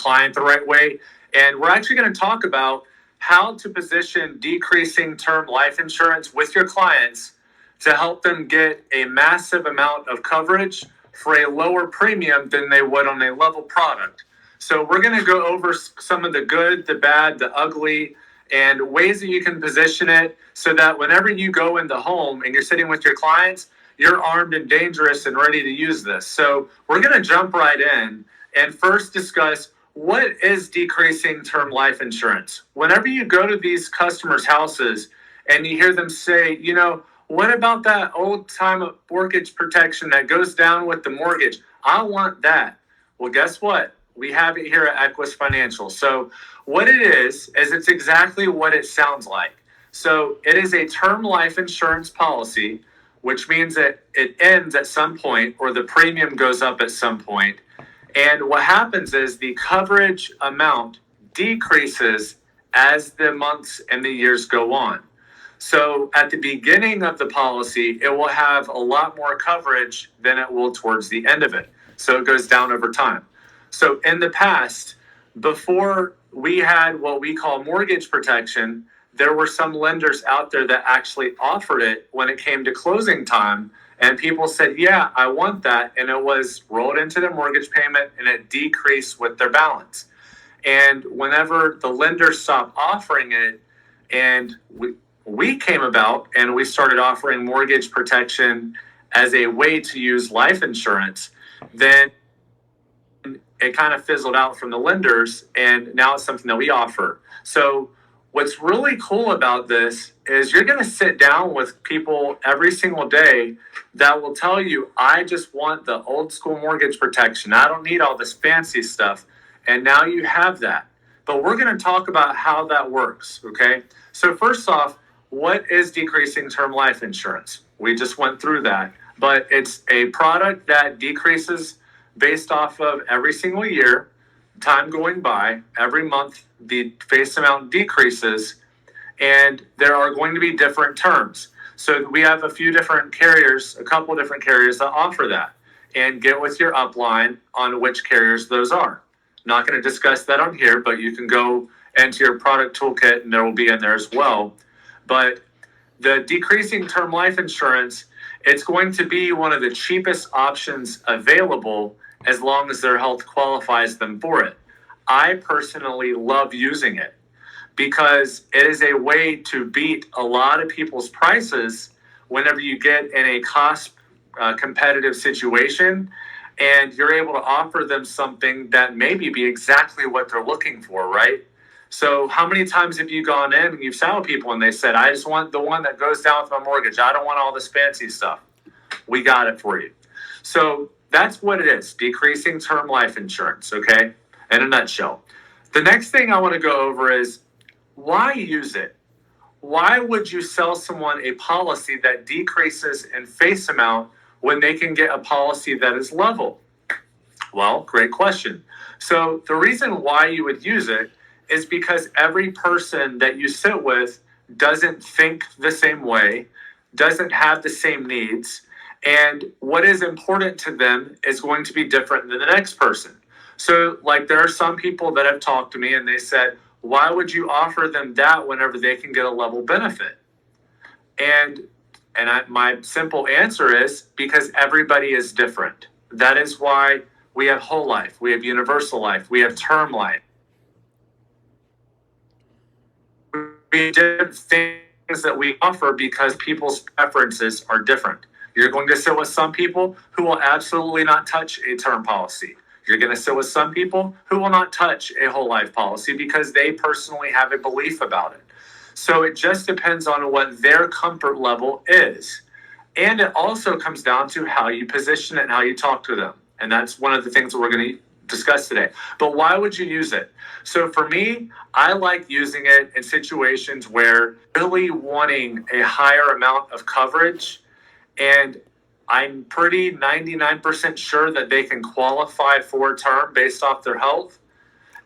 client the right way. And we're actually going to talk about how to position decreasing term life insurance with your clients to help them get a massive amount of coverage for a lower premium than they would on a level product. So we're going to go over some of the good, the bad, the ugly, and ways that you can position it so that whenever you go in the home and you're sitting with your clients, you're armed and dangerous and ready to use this. So we're going to jump right in and first discuss what is decreasing term life insurance. Whenever you go to these customers' houses and you hear them say, what about that old time mortgage protection that goes down with the mortgage? I want that. Well, guess what? We have it here at Equus Financial. So what it is it's exactly what it sounds like. So it is a term life insurance policy, which means that it ends at some point or the premium goes up at some point. And what happens is the coverage amount decreases as the months and the years go on. So at the beginning of the policy, it will have a lot more coverage than it will towards the end of it. So it goes down over time. So in the past, before we had what we call mortgage protection, there were some lenders out there that actually offered it when it came to closing time. And people said, yeah, I want that. And it was rolled into their mortgage payment and it decreased with their balance. And whenever the lender stopped offering it and we came about and we started offering mortgage protection as a way to use life insurance, then it kind of fizzled out from the lenders, and now it's something that we offer. So what's really cool about this is you're going to sit down with people every single day that will tell you, I just want the old school mortgage protection. I don't need all this fancy stuff. And now you have that. But we're going to talk about how that works, okay? So first off, what is decreasing term life insurance? We just went through that. But it's a product that decreases based off of every single year, time going by, every month the face amount decreases, and there are going to be different terms. So we have a couple different carriers that offer that, and get with your upline on which carriers those are. Not going to discuss that on here, but you can go into your product toolkit and there will be in there as well. But the decreasing term life insurance, it's going to be one of the cheapest options available as long as their health qualifies them for it. I personally love using it because it is a way to beat a lot of people's prices whenever you get in a cost competitive situation and you're able to offer them something that maybe be exactly what they're looking for, right? So how many times have you gone in and you've sat with people and they said, I just want the one that goes down with my mortgage. I don't want all this fancy stuff. We got it for you. So that's what it is, decreasing term life insurance, okay, in a nutshell. The next thing I want to go over is why use it? Why would you sell someone a policy that decreases in face amount when they can get a policy that is level? Well, great question. So the reason why you would use it is because every person that you sit with doesn't think the same way, doesn't have the same needs, and what is important to them is going to be different than the next person. So like there are some people that have talked to me and they said, why would you offer them that whenever they can get a level benefit? And my simple answer is because everybody is different. That is why we have whole life, we have universal life, we have term life. We have different things that we offer because people's preferences are different. You're going to sit with some people who will absolutely not touch a term policy. You're going to sit with some people who will not touch a whole life policy because they personally have a belief about it. So it just depends on what their comfort level is. And it also comes down to how you position it and how you talk to them. And that's one of the things that we're going to discuss today. But why would you use it? So for me, I like using it in situations where really wanting a higher amount of coverage, and I'm pretty 99% sure that they can qualify for a term based off their health.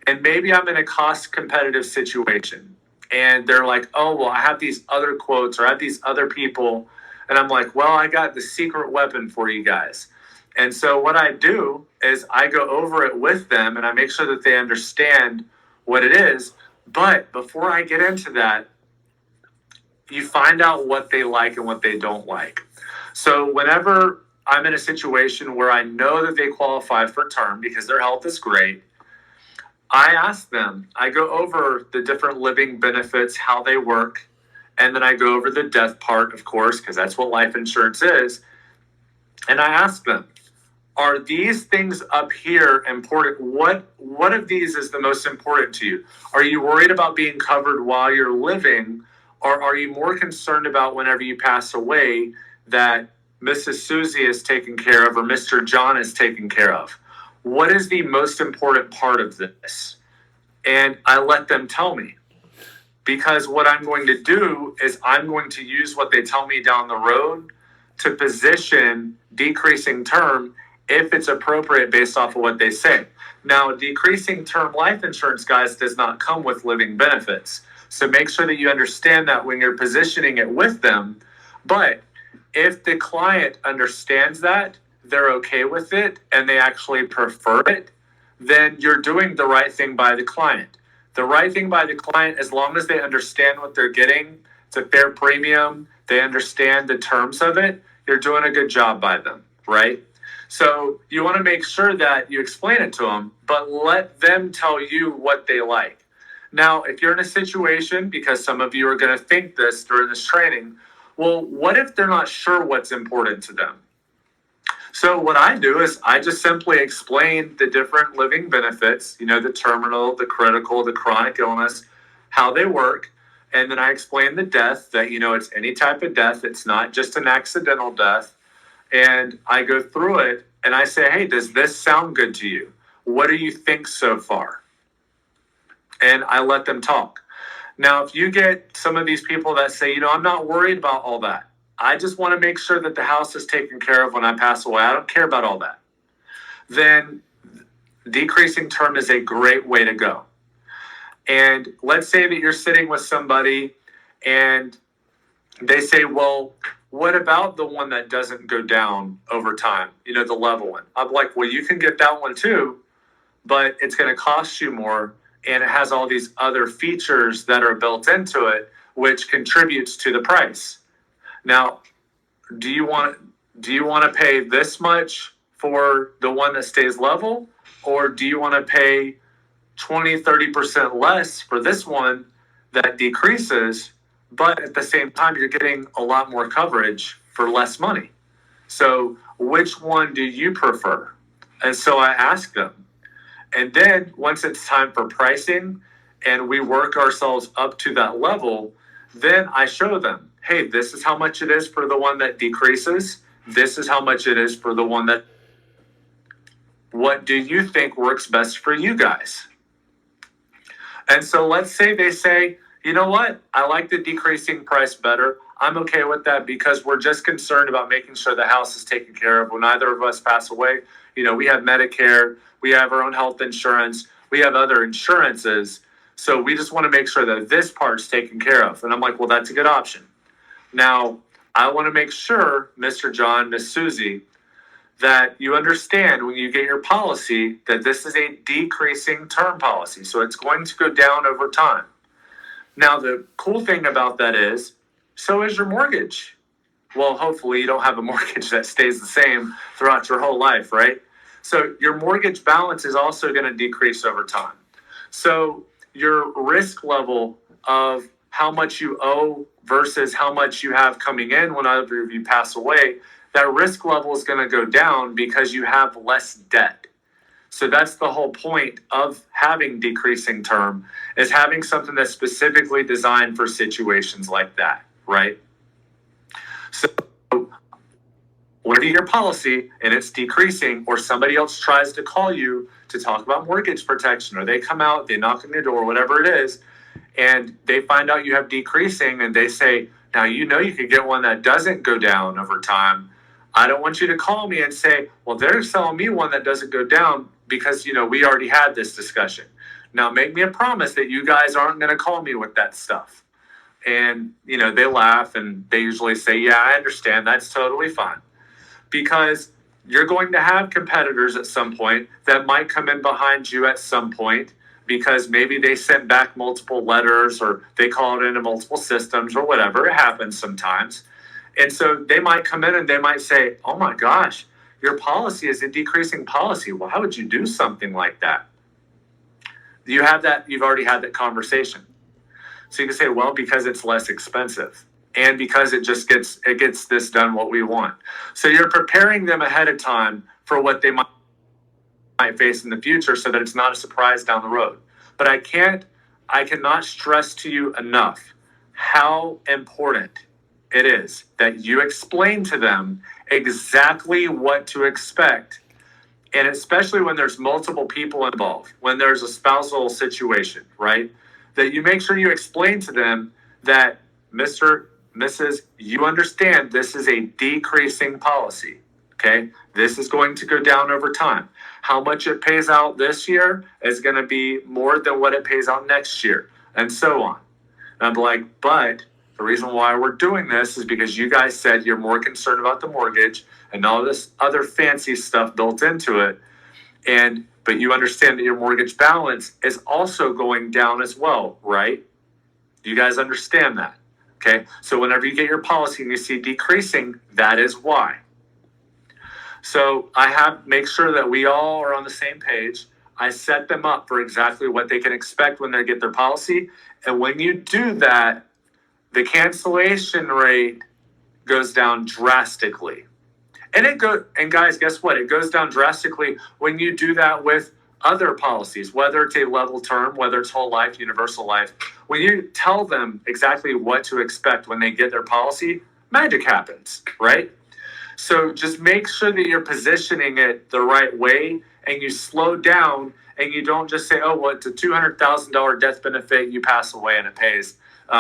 And maybe I'm in a cost competitive situation and they're like, oh, well, I have these other quotes or I have these other people. And I'm like, well, I got the secret weapon for you guys. And so what I do is I go over it with them and I make sure that they understand what it is. But before I get into that, you find out what they like and what they don't like. So whenever I'm in a situation where I know that they qualify for term because their health is great, I ask them, I go over the different living benefits, how they work, and then I go over the death part, of course, because that's what life insurance is. And I ask them, are these things up here important? What of these is the most important to you? Are you worried about being covered while you're living, or are you more concerned about whenever you pass away that Mrs. Susie is taken care of or Mr. John is taken care of? What is the most important part of this? And I let them tell me. Because what I'm going to do is I'm going to use what they tell me down the road to position decreasing term if it's appropriate based off of what they say. Now, decreasing term life insurance, guys, does not come with living benefits. So make sure that you understand that when you're positioning it with them. But if the client understands that, they're okay with it, and they actually prefer it, then you're doing the right thing by the client. The right thing by the client, as long as they understand what they're getting, it's a fair premium, they understand the terms of it, you're doing a good job by them, right? So you want to make sure that you explain it to them, but let them tell you what they like. Now, if you're in a situation, because some of you are going to think this during this training, well, what if they're not sure what's important to them? So what I do is I just simply explain the different living benefits, the terminal, the critical, the chronic illness, how they work. And then I explain the death, that, it's any type of death. It's not just an accidental death. And I go through it and I say, hey, does this sound good to you? What do you think so far? And I let them talk. Now, if you get some of these people that say, I'm not worried about all that. I just want to make sure that the house is taken care of when I pass away. I don't care about all that. Then decreasing term is a great way to go. And let's say that you're sitting with somebody and they say, well, what about the one that doesn't go down over time? The level one. I'm like, well, you can get that one too, but it's going to cost you more. And it has all these other features that are built into it, which contributes to the price. Now, do you want to pay this much for the one that stays level? Or do you want to pay 20-30% less for this one that decreases, but at the same time, you're getting a lot more coverage for less money? So which one do you prefer? And so I ask them. And then once it's time for pricing and we work ourselves up to that level, then I show them, hey, this is how much it is for the one that decreases. This is how much it is for the one that. What do you think works best for you guys? And so let's say they say, you know what? I like the decreasing price better. I'm okay with that because we're just concerned about making sure the house is taken care of when either of us pass away. We have Medicare, we have our own health insurance, we have other insurances. So we just want to make sure that this part's taken care of. And I'm like, well, that's a good option. Now, I want to make sure, Mr. John, Miss Susie, that you understand when you get your policy that this is a decreasing term policy. So it's going to go down over time. Now, the cool thing about that is, so is your mortgage. Well, hopefully you don't have a mortgage that stays the same throughout your whole life, right? So your mortgage balance is also going to decrease over time. So your risk level of how much you owe versus how much you have coming in whenever you pass away, that risk level is going to go down because you have less debt. So that's the whole point of having decreasing term, is having something that's specifically designed for situations like that, right? So whenever your policy and it's decreasing, or somebody else tries to call you to talk about mortgage protection, or they come out, they knock on your door, whatever it is, and they find out you have decreasing and they say, now you could get one that doesn't go down over time. I don't want you to call me and say, well, they're selling me one that doesn't go down because, we already had this discussion. Now make me a promise that you guys aren't going to call me with that stuff. And, they laugh and they usually say, yeah, I understand. That's totally fine. Because You're going to have competitors at some point that might come in behind you at some point because maybe they sent back multiple letters or they call it into multiple systems or whatever. It happens sometimes. And so they might come in and they might say, oh my gosh, your policy is a decreasing policy. Well, how would you do something like that? You've already had that conversation. So you can say, well, because it's less expensive and because it gets this done what we want. So you're preparing them ahead of time for what they might face in the future so that it's not a surprise down the road. But I cannot stress to you enough how important it is that you explain to them exactly what to expect. And especially when there's multiple people involved, when there's a spousal situation, right? That you make sure you explain to them that Mr., Mrs., you understand this is a decreasing policy, okay? This is going to go down over time. How much it pays out this year is going to be more than what it pays out next year, and so on. And I'm like, but the reason why we're doing this is because you guys said you're more concerned about the mortgage and all this other fancy stuff built into it. But you understand that your mortgage balance is also going down as well, right? You guys understand that, okay? So whenever you get your policy and you see decreasing, that is why. So make sure that we all are on the same page. I set them up for exactly what they can expect when they get their policy. And when you do that, the cancellation rate goes down drastically. And guys, guess what? It goes down drastically when you do that with other policies, whether it's a level term, whether it's whole life, universal life. When you tell them exactly what to expect when they get their policy, magic happens, right? So just make sure that you're positioning it the right way and you slow down and you don't just say, oh, well, it's a $200,000 death benefit, you pass away and it pays.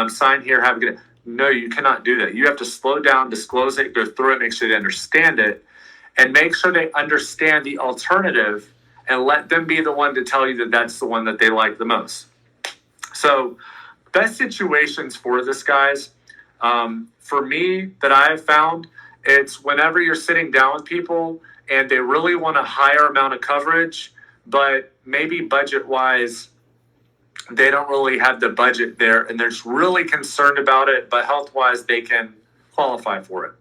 Sign here, have a good day. No, you cannot do that. You have to slow down, disclose it, go through it, make sure they understand it, and make sure they understand the alternative and let them be the one to tell you that that's the one that they like the most. So best situations for this, guys, for me that I have found, it's whenever you're sitting down with people and they really want a higher amount of coverage, but maybe budget-wise, they don't really have the budget there and they're just really concerned about it, but health-wise, they can qualify for it.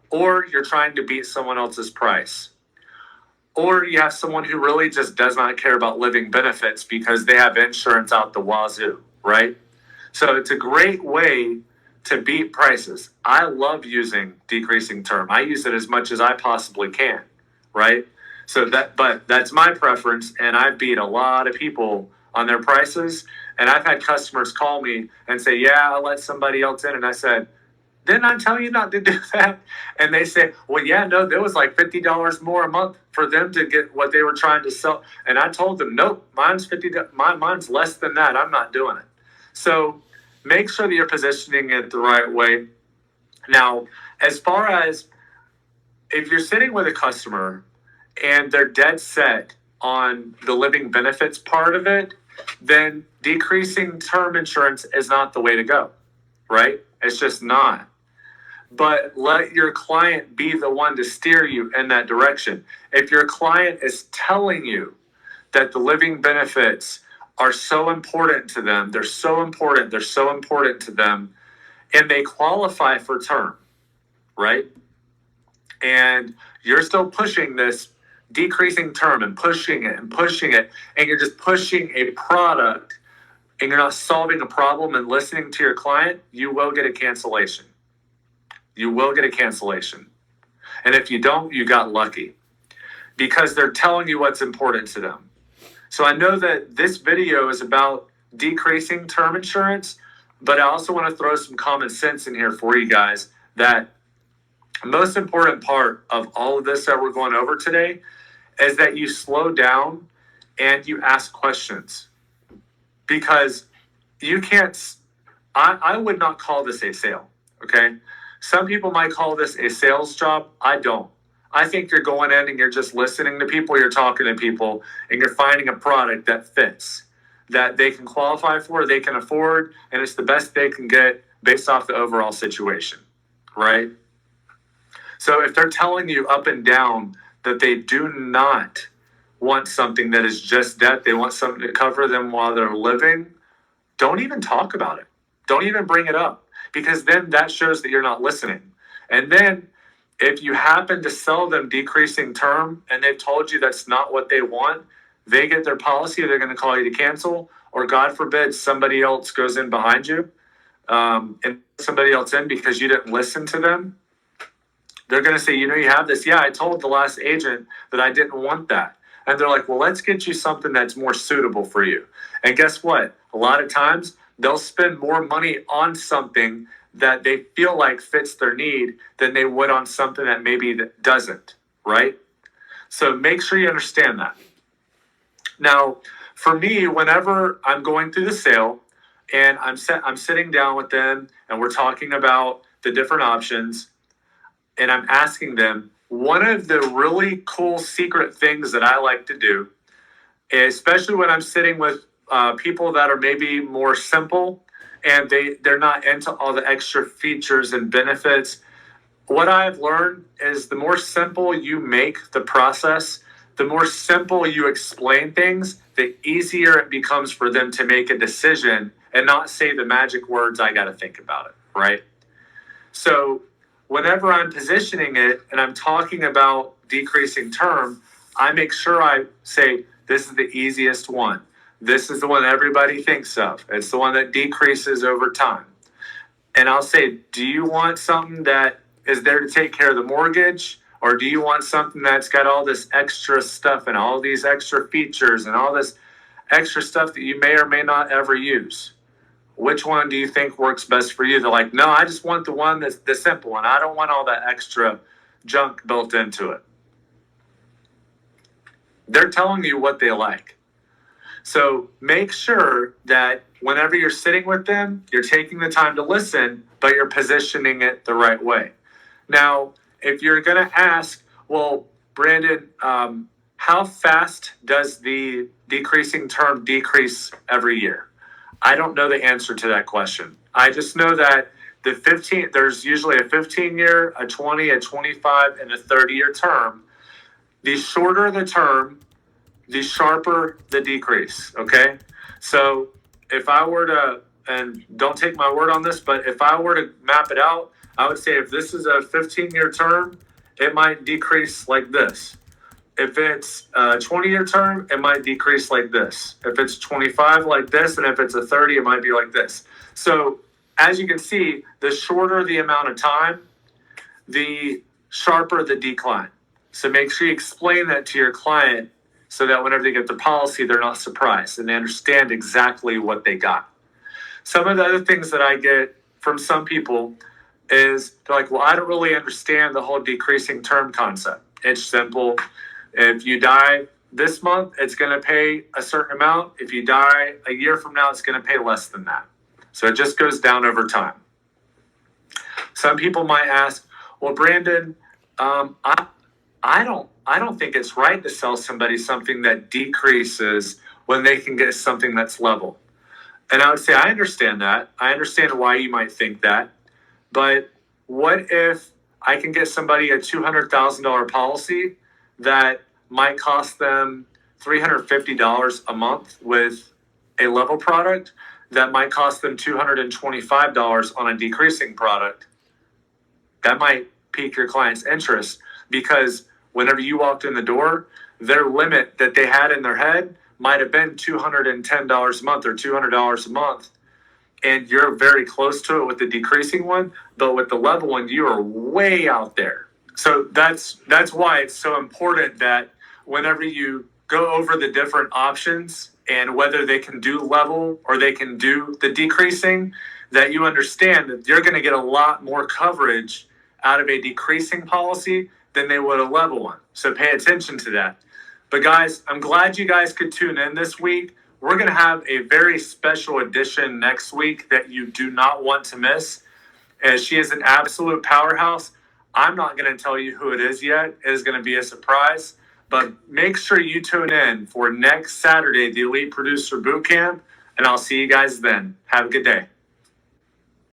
Or you're trying to beat someone else's price. Or you have someone who really just does not care about living benefits because they have insurance out the wazoo, right? So it's a great way to beat prices. I love using decreasing term. I use it as much as I possibly can, right? But that's my preference, and I beat a lot of people on their prices. And I've had customers call me and say, yeah, I'll let somebody else in. And I said, didn't I tell you not to do that? And they say, well, yeah, no, there was like $50 more a month for them to get what they were trying to sell. And I told them, nope, mine's mine's less than that. I'm not doing it. So make sure that you're positioning it the right way. Now, as far as if you're sitting with a customer and they're dead set on the living benefits part of it, then decreasing term insurance is not the way to go, right? It's just not. But let your client be the one to steer you in that direction. If your client is telling you that the living benefits are so important to them, they're so important to them, and they qualify for term, right? And you're still pushing this decreasing term and pushing it, and you're just pushing a product and you're not solving a problem and listening to your client, you will get a cancellation. You will get a cancellation. And if you don't, you got lucky because they're telling you what's important to them. So I know that this video is about decreasing term insurance, but I also want to throw some common sense in here for you guys that the most important part of all of this that we're going over today is that you slow down and you ask questions. Because you can't, I would not call this a sale, okay? Some people might call this a sales job. I don't. I think you're going in and you're just listening to people, you're talking to people, and you're finding a product that fits, that they can qualify for, they can afford, and it's the best they can get based off the overall situation, right? So if they're telling you up and down that they do not want something that is just death, they want something to cover them while they're living, don't even talk about it. Don't even bring it up, because then that shows that you're not listening. And then if you happen to sell them decreasing term and they've told you that's not what they want, they get their policy, they're going to call you to cancel, or God forbid somebody else goes in behind you and somebody else in because you didn't listen to them. They're going to say, you have this. Yeah, I told the last agent that I didn't want that. And they're like, well, let's get you something that's more suitable for you. And guess what? A lot of times they'll spend more money on something that they feel like fits their need than they would on something that maybe that doesn't, right? So make sure you understand that. Now, for me, whenever I'm going through the sale and I'm sitting down with them and we're talking about the different options and I'm asking them, one of the really cool secret things that I like to do, especially when I'm sitting with people that are maybe more simple and they're not into all the extra features and benefits, what I've learned is the more simple you make the process, the more simple you explain things, the easier it becomes for them to make a decision and not say the magic words, I got to think about it, right? So whenever I'm positioning it and I'm talking about decreasing term, I make sure I say, this is the easiest one. This is the one everybody thinks of. It's the one that decreases over time. And I'll say, do you want something that is there to take care of the mortgage? Or do you want something that's got all this extra stuff and all these extra features and all this extra stuff that you may or may not ever use? Which one do you think works best for you? They're like, no, I just want the one that's the simple one. I don't want all that extra junk built into it. They're telling you what they like. So make sure that whenever you're sitting with them, you're taking the time to listen, but you're positioning it the right way. Now, if you're going to ask, well, Brandon, how fast does the decreasing term decrease every year? I don't know the answer to that question. I just know that there's usually a 15-year, a 20, a 25, and a 30-year term. The shorter the term, the sharper the decrease, okay? So if I were to, and don't take my word on this, but if I were to map it out, I would say if this is a 15-year term, it might decrease like this. If it's a 20-year term, it might decrease like this. If it's 25, like this, and if it's a 30, it might be like this. So as you can see, the shorter the amount of time, the sharper the decline. So make sure you explain that to your client so that whenever they get the policy, they're not surprised and they understand exactly what they got. Some of the other things that I get from some people is they're like, well, I don't really understand the whole decreasing term concept. It's simple. If you die this month, it's going to pay a certain amount. If you die a year from now, it's going to pay less than that. So it just goes down over time. Some people might ask, well, Brandon, I don't think it's right to sell somebody something that decreases when they can get something that's level. And I would say, I understand that. I understand why you might think that. But what if I can get somebody a $200,000 policy that might cost them $350 a month with a level product that might cost them $225 on a decreasing product? That might pique your client's interest, because whenever you walked in the door, their limit that they had in their head might have been $210 a month or $200 a month. And you're very close to it with the decreasing one, but with the level one, you are way out there. So that's why it's so important that whenever you go over the different options and whether they can do level or they can do the decreasing, that you understand that you're going to get a lot more coverage out of a decreasing policy than they would a level one. So pay attention to that. But guys, I'm glad you guys could tune in this week. We're going to have a very special edition next week that you do not want to miss, as she is an absolute powerhouse. I'm not going to tell you who it is yet. It is going to be a surprise. But make sure you tune in for next Saturday, the Elite Producer Bootcamp, and I'll see you guys then. Have a good day.